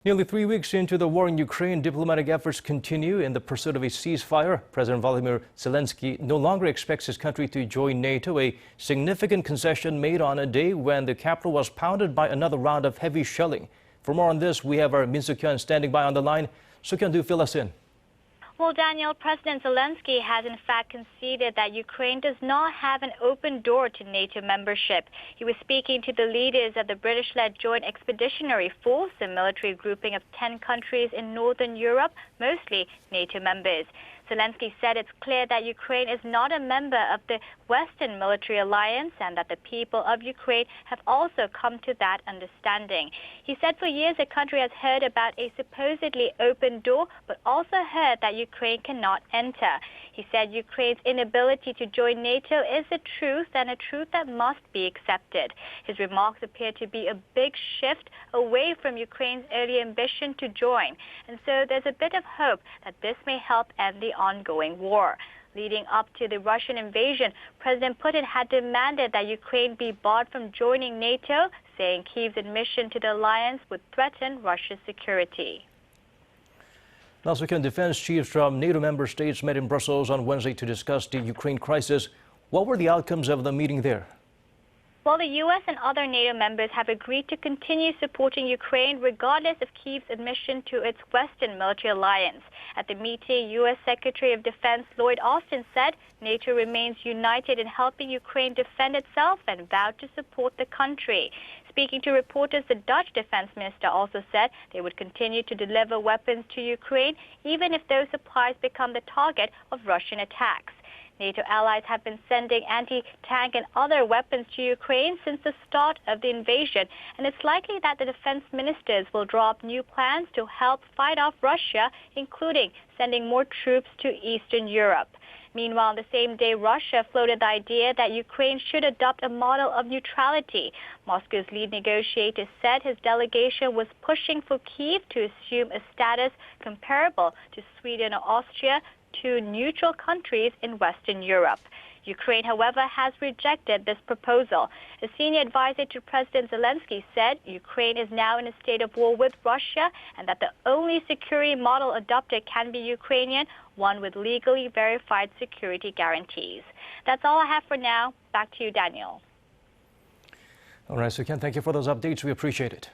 Nearly 3 weeks into the war in Ukraine, diplomatic efforts continue in the pursuit of a ceasefire. President Volodymyr Zelenskyy no longer expects his country to join NATO, a significant concession made on a day when the capital was pounded by another round of heavy shelling. For more on this, we have our Min Suk-hyen standing by on the line. Suk-hyen, do fill us in. Well, Daniel, President Zelenskyy has in fact conceded that Ukraine does not have an open door to NATO membership. He was speaking to the leaders of the British-led Joint Expeditionary Force, a military grouping of 10 countries in Northern Europe, mostly NATO members. Zelenskyy said it's clear that Ukraine is not a member of the Western military alliance and that the people of Ukraine have also come to that understanding. He said for years the country has heard about a supposedly open door, but also heard that Ukraine cannot enter. He said Ukraine's inability to join NATO is a truth and a truth that must be accepted. His remarks appear to be a big shift away from Ukraine's early ambition to join. And so there's a bit of hope that this may help end the ongoing war. Leading up to the Russian invasion, President Putin had demanded that Ukraine be barred from joining NATO, saying Kyiv's admission to the alliance would threaten Russia's security. Now, Suk-hyen, defense chiefs from NATO member states met in Brussels on Wednesday to discuss the Ukraine crisis. What were the outcomes of the meeting there? Well, the U.S. and other NATO members have agreed to continue supporting Ukraine regardless of Kyiv's admission to its Western military alliance. At the meeting, U.S. Secretary of Defense Lloyd Austin said NATO remains united in helping Ukraine defend itself and vowed to support the country. Speaking to reporters, the Dutch defense minister also said they would continue to deliver weapons to Ukraine, even if those supplies become the target of Russian attacks. NATO allies have been sending anti-tank and other weapons to Ukraine since the start of the invasion, and it's likely that the defense ministers will draw up new plans to help fight off Russia, including sending more troops to Eastern Europe. Meanwhile, on the same day, Russia floated the idea that Ukraine should adopt a model of neutrality. Moscow's lead negotiator said his delegation was pushing for Kyiv to assume a status comparable to Sweden or Austria, two neutral countries in Western Europe. Ukraine, however, has rejected this proposal. A senior advisor to President Zelenskyy said Ukraine is now in a state of war with Russia and that the only security model adopted can be Ukrainian, one with legally verified security guarantees. That's all I have for now. Back to you, Daniel. All right, Suk-hyen, thank you for those updates. We appreciate it.